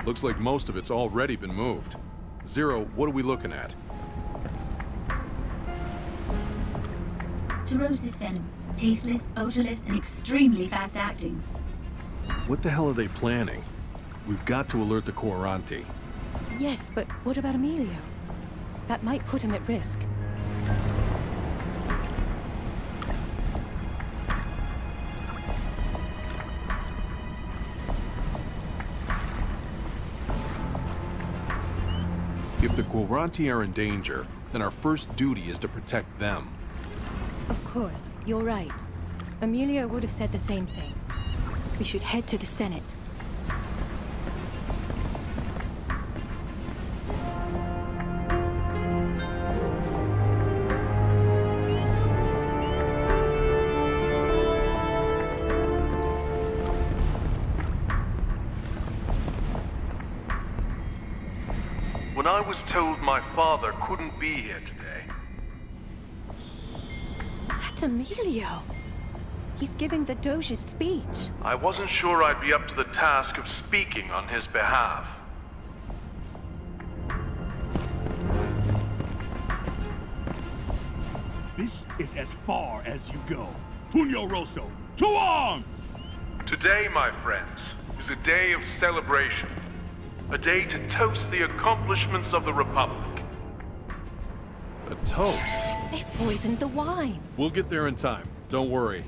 Looks like most of it's already been moved. Zero, what are we looking at? Taurosis venom. Tasteless, odorless, and extremely fast-acting. What the hell are they planning? We've got to alert the Quaranti. Yes, but what about Emilio? That might put him at risk. If the Quaranti are in danger, then our first duty is to protect them. Of course, you're right. Emilio would have said the same thing. We should head to the Senate. When I was told my father couldn't be here today. That's Emilio. He's giving the Doge's speech. I wasn't sure I'd be up to the task of speaking on his behalf. This is as far as you go. Puño Rosso, to arms! Today, my friends, is a day of celebration. A day to toast the accomplishments of the Republic. A toast? They've poisoned the wine. We'll get there in time. Don't worry.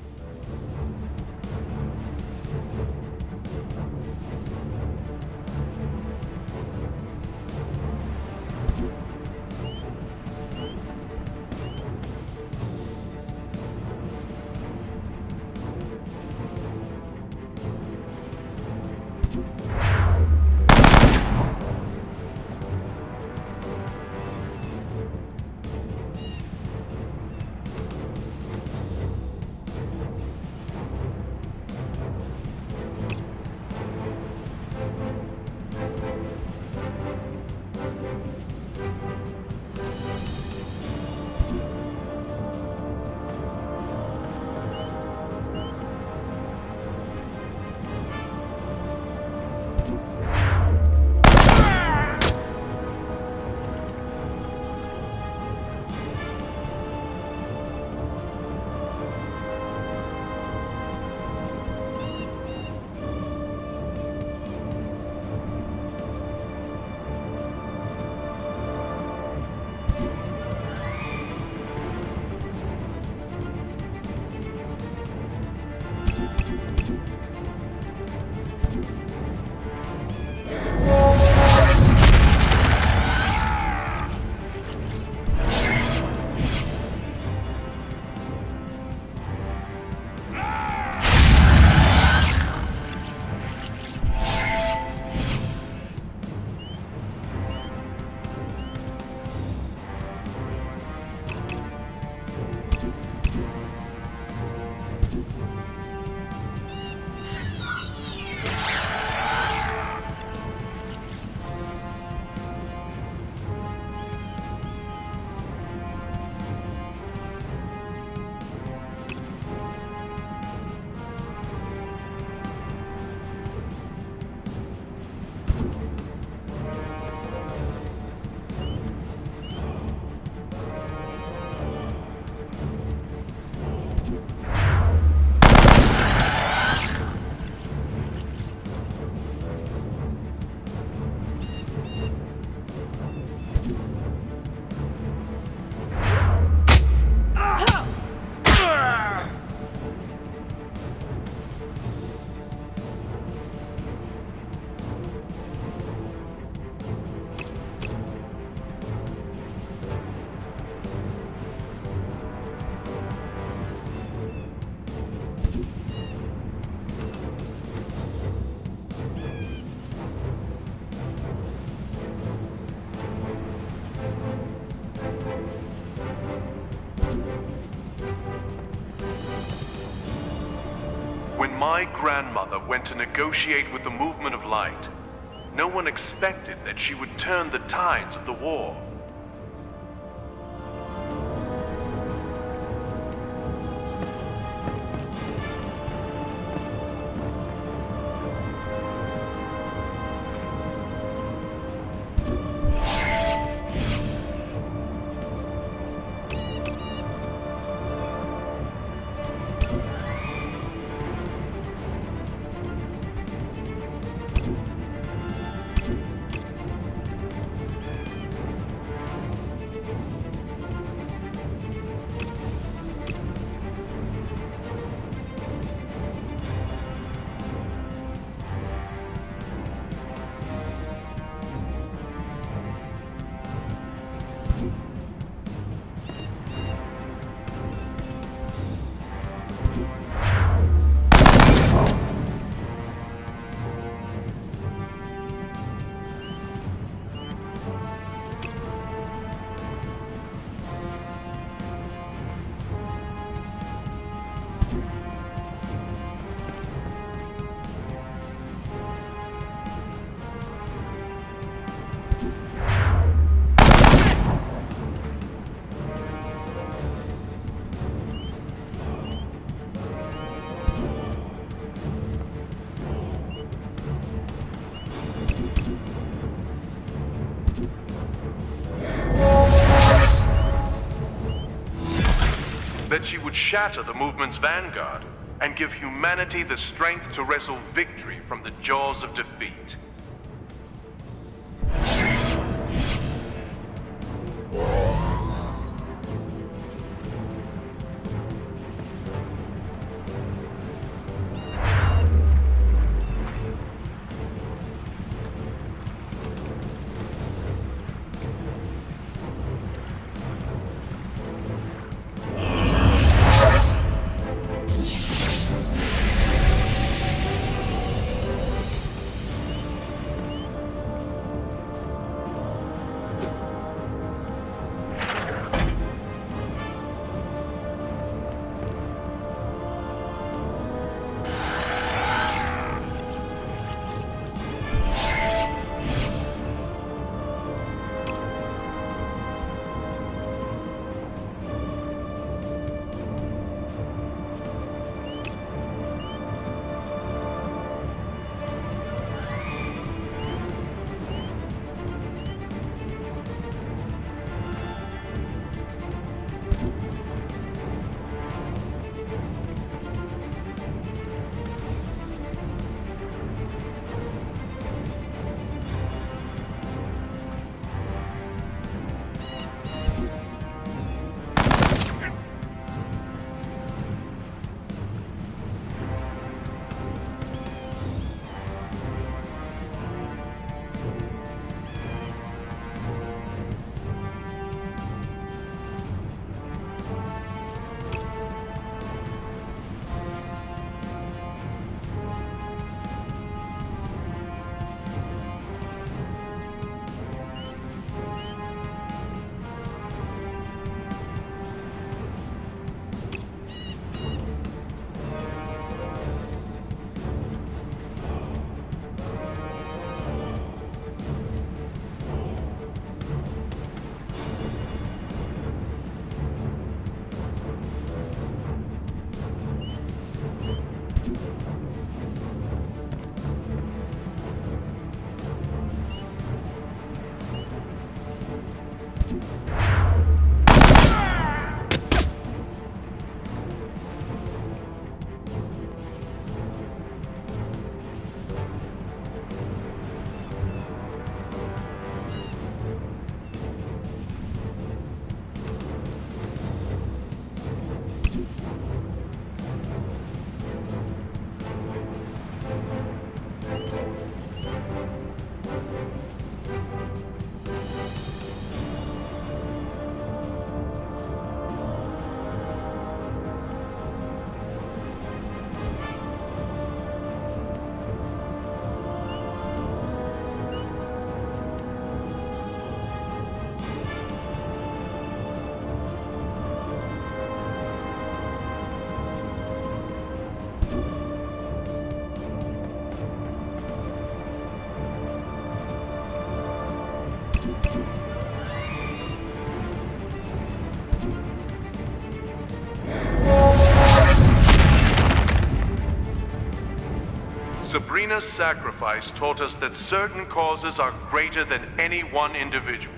When my grandmother went to negotiate with the Movement of Light, no one expected that she would turn the tides of the war. That she would shatter the movement's vanguard and give humanity the strength to wrestle victory from the jaws of defeat. Sabrina's sacrifice taught us that certain causes are greater than any one individual.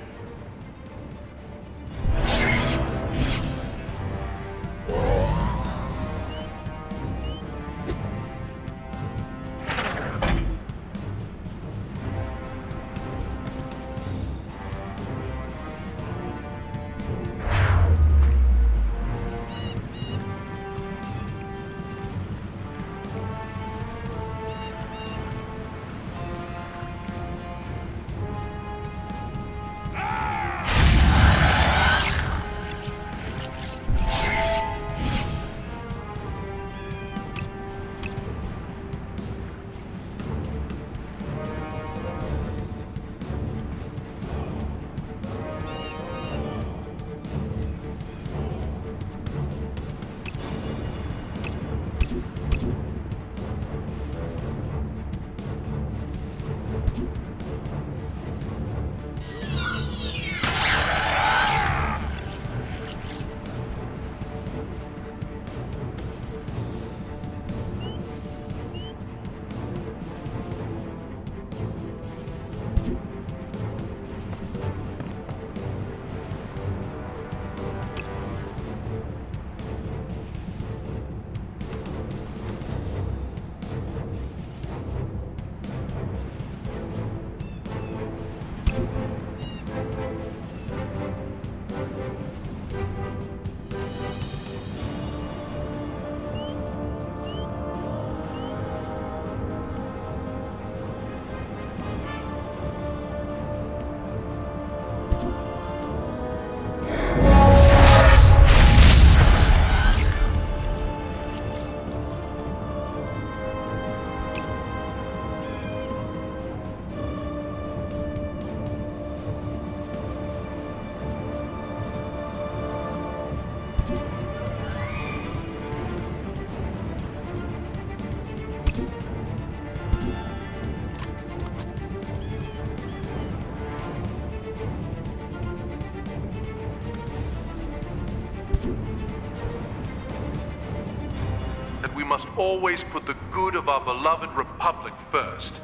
must always put the good of our beloved Republic first,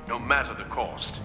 no matter the cost.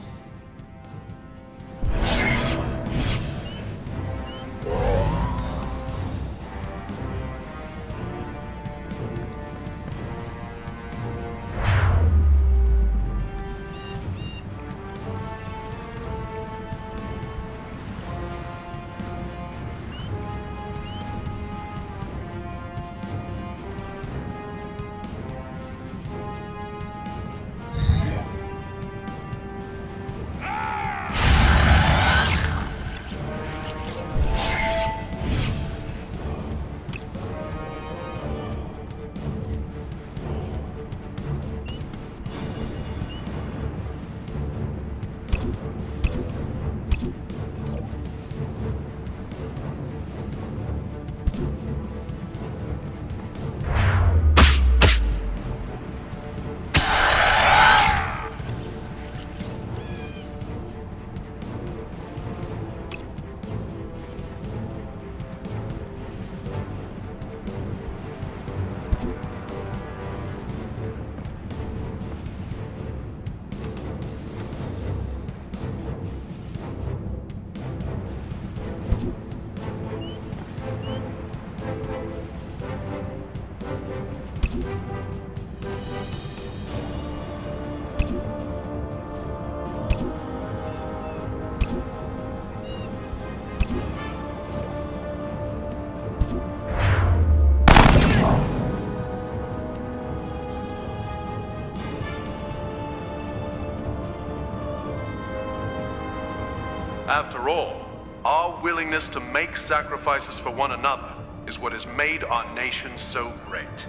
After all, our willingness to make sacrifices for one another is what has made our nation so great.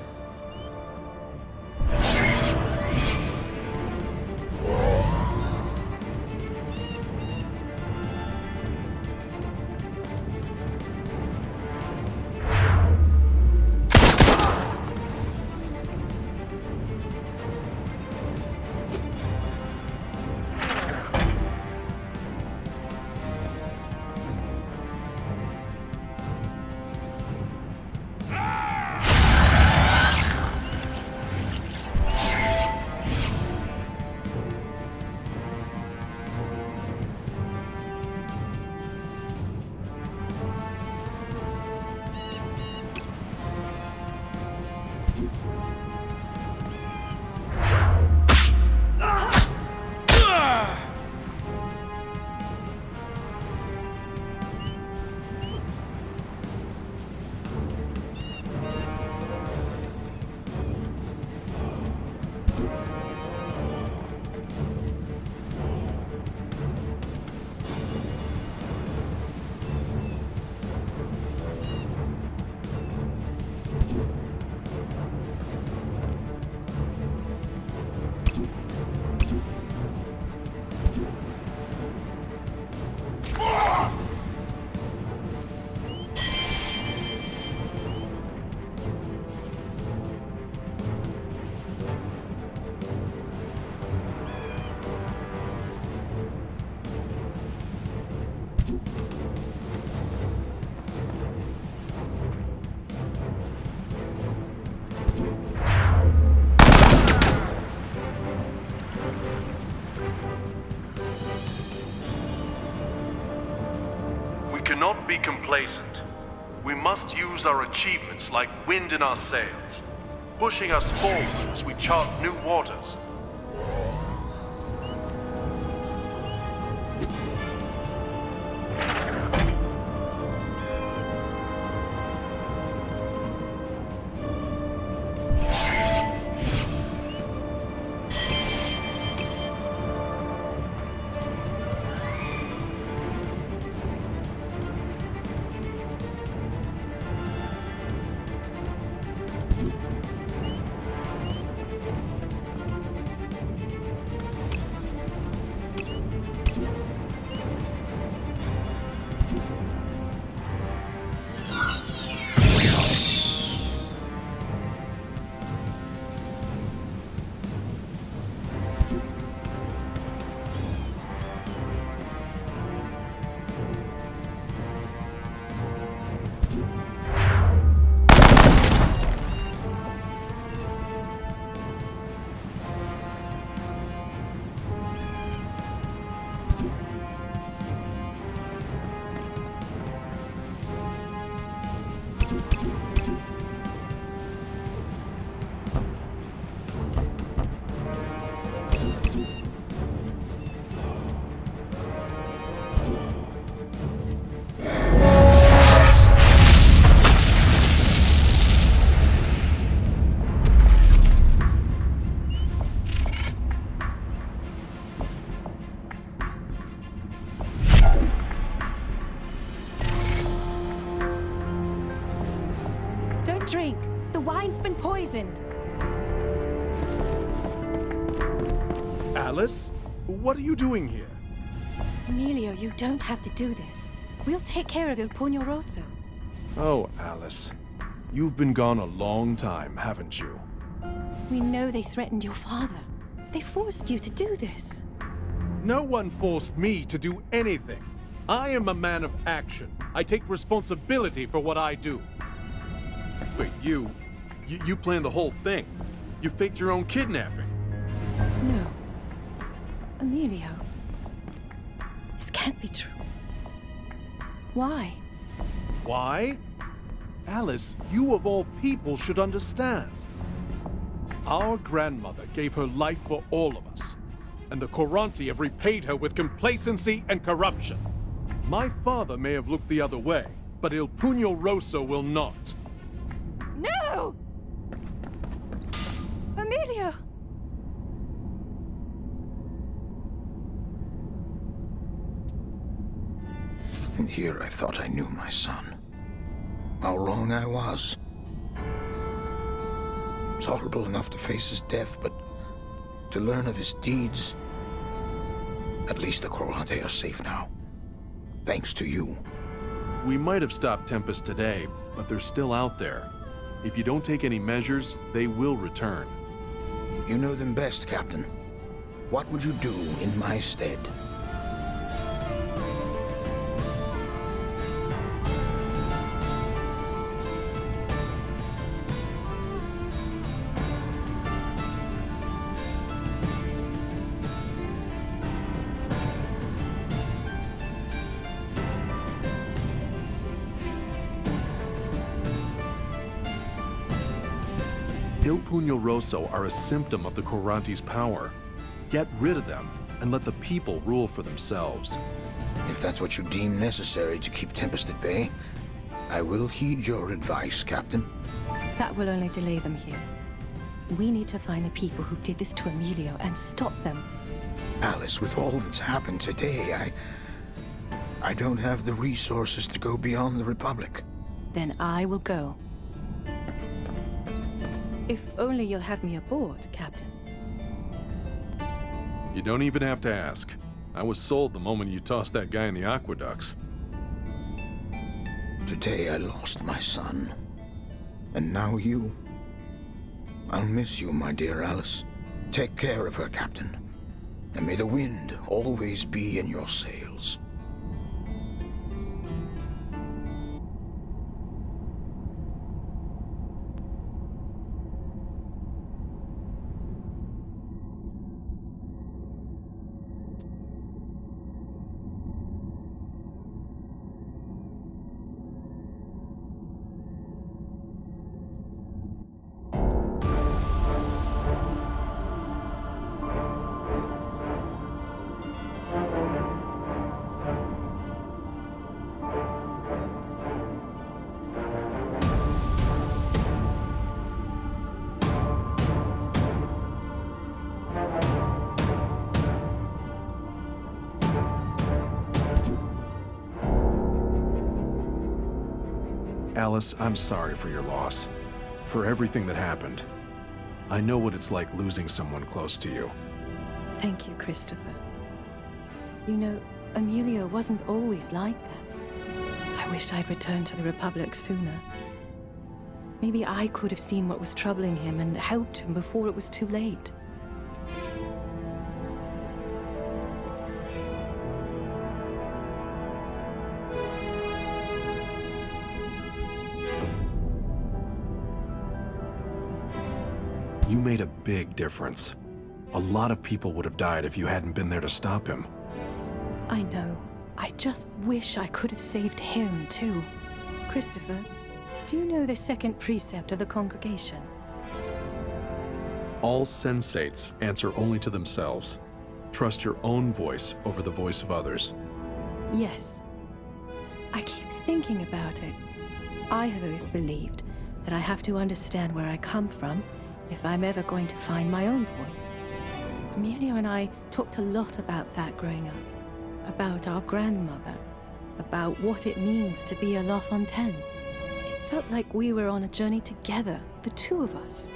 Cannot be complacent. We must use our achievements like wind in our sails, pushing us forward as we chart new waters. Drink. The wine's been poisoned. Alice? What are you doing here? Emilio, you don't have to do this. We'll take care of Il Pugno Rosso. Oh, Alice. You've been gone a long time, haven't you? We know they threatened your father. They forced you to do this. No one forced me to do anything. I am a man of action. I take responsibility for what I do. Wait, you planned the whole thing. You faked your own kidnapping. No. Emilio. This can't be true. Why? Why? Alice, you of all people should understand. Our grandmother gave her life for all of us, and the Coranti have repaid her with complacency and corruption. My father may have looked the other way, but Il Pugno Rosso will not. No! Emilio! And here I thought I knew my son. How wrong I was. It's horrible enough to face his death, but to learn of his deeds... At least the Coranti are safe now. Thanks to you. We might have stopped Tempest today, but they're still out there. If you don't take any measures, they will return. You know them best, Captain. What would you do in my stead? Il Pugno Rosso are a symptom of the Coranti's power. Get rid of them, and let the people rule for themselves. If that's what you deem necessary to keep Tempest at bay, I will heed your advice, Captain. That will only delay them here. We need to find the people who did this to Emilio and stop them. Alice, with all that's happened today, I don't have the resources to go beyond the Republic. Then I will go. If only you'll have me aboard, Captain. You don't even have to ask. I was sold the moment you tossed that guy in the aqueducts. Today I lost my son. And now you. I'll miss you, my dear Alice. Take care of her, Captain. And may the wind always be in your sails. Alice, I'm sorry for your loss. For everything that happened. I know what it's like losing someone close to you. Thank you, Christopher. You know, Emilio wasn't always like that. I wished I'd returned to the Republic sooner. Maybe I could have seen what was troubling him and helped him before it was too late. You made a big difference. A lot of people would have died if you hadn't been there to stop him. I know. I just wish I could have saved him, too. Christopher, do you know the second precept of the congregation? All sensates answer only to themselves. Trust your own voice over the voice of others. Yes. I keep thinking about it. I have always believed that I have to understand where I come from if I'm ever going to find my own voice. Emilio and I talked a lot about that growing up. About our grandmother. About what it means to be a La Fontaine. It felt like we were on a journey together, the two of us.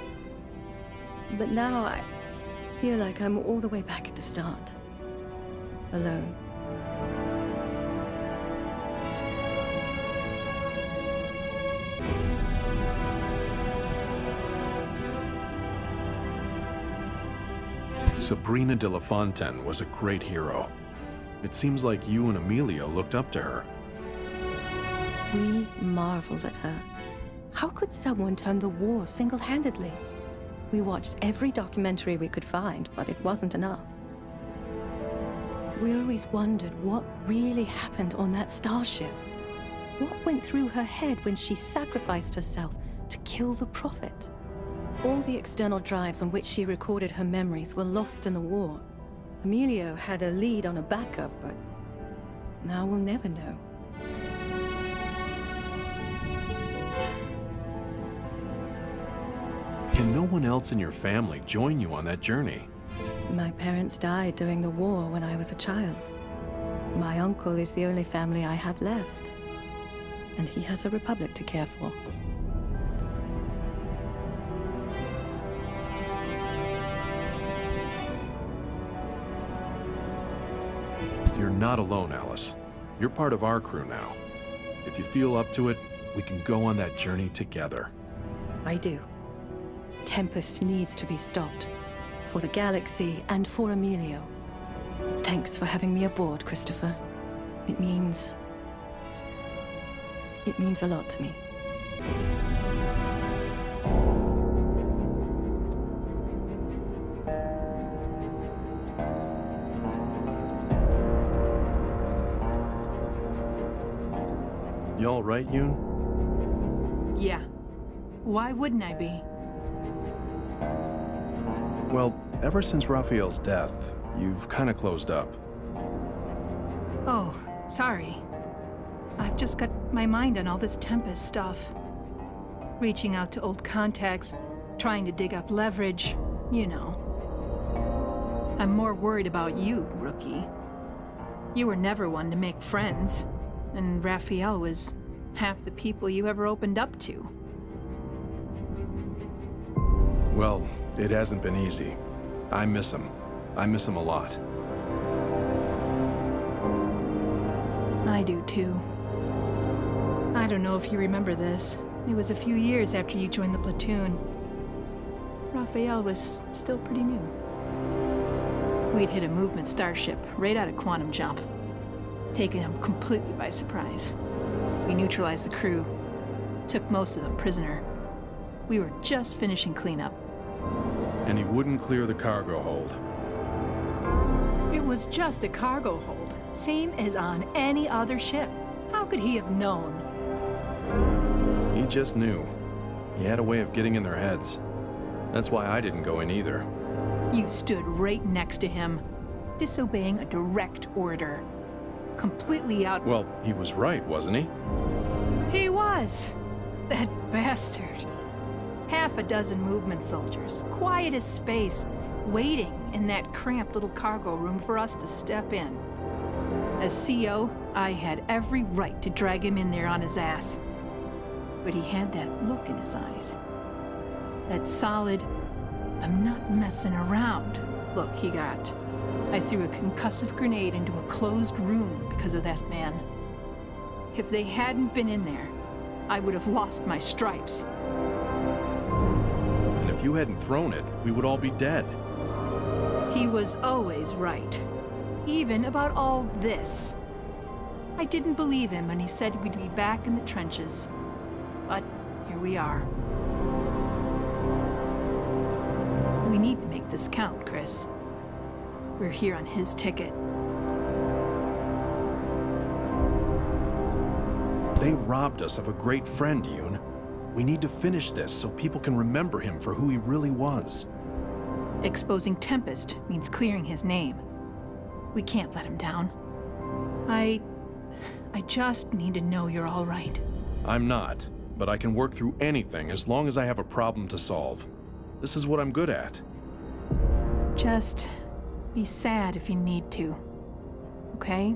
But now I feel like I'm all the way back at the start. Alone. Sabrina de la Fontaine was a great hero. It seems like you and Emilio looked up to her. We marveled at her. How could someone turn the war single-handedly? We watched every documentary we could find, but it wasn't enough. We always wondered what really happened on that starship. What went through her head when she sacrificed herself to kill the Prophet? All the external drives on which she recorded her memories were lost in the war. Emilio had a lead on a backup, but now we'll never know. Can no one else in your family join you on that journey? My parents died during the war when I was a child. My uncle is the only family I have left, and he has a republic to care for. You're not alone, Alice. You're part of our crew now. If you feel up to it, we can go on that journey together. I do. Tempest needs to be stopped. For the galaxy and for Emilio. Thanks for having me aboard, Christopher. It means a lot to me. You all right, Yoon? Yeah. Why wouldn't I be? Well, ever since Raphael's death, you've kind of closed up. Oh, sorry. I've just got my mind on all this Tempest stuff. Reaching out to old contacts, trying to dig up leverage, you know. I'm more worried about you, rookie. You were never one to make friends, and Raphael was half the people you ever opened up to. Well, it hasn't been easy. I miss him. I miss him a lot. I do too. I don't know if you remember this. It was a few years after you joined the platoon. Raphael was still pretty new. We'd hit a movement starship right out of quantum jump, taking him completely by surprise. We neutralized the crew, took most of them prisoner. We were just finishing cleanup. And he wouldn't clear the cargo hold. It was just a cargo hold, same as on any other ship. How could he have known? He just knew. He had a way of getting in their heads. That's why I didn't go in either. You stood right next to him, disobeying a direct order. Completely out. Well, he was right, wasn't he? He was. That bastard. Half a dozen movement soldiers, quiet as space, waiting in that cramped little cargo room for us to step in. As CO, I had every right to drag him in there on his ass. But he had that look in his eyes. That solid, I'm not messing around look he got. I threw a concussive grenade into a closed room because of that man. If they hadn't been in there, I would have lost my stripes. And if you hadn't thrown it, we would all be dead. He was always right. Even about all this. I didn't believe him when he said we'd be back in the trenches. But here we are. We need to make this count, Chris. We're here on his ticket. They robbed us of a great friend, Yoon. We need to finish this so people can remember him for who he really was. Exposing Tempest means clearing his name. We can't let him down. I just need to know you're all right. I'm not, but I can work through anything as long as I have a problem to solve. This is what I'm good at. Just be sad if you need to, okay?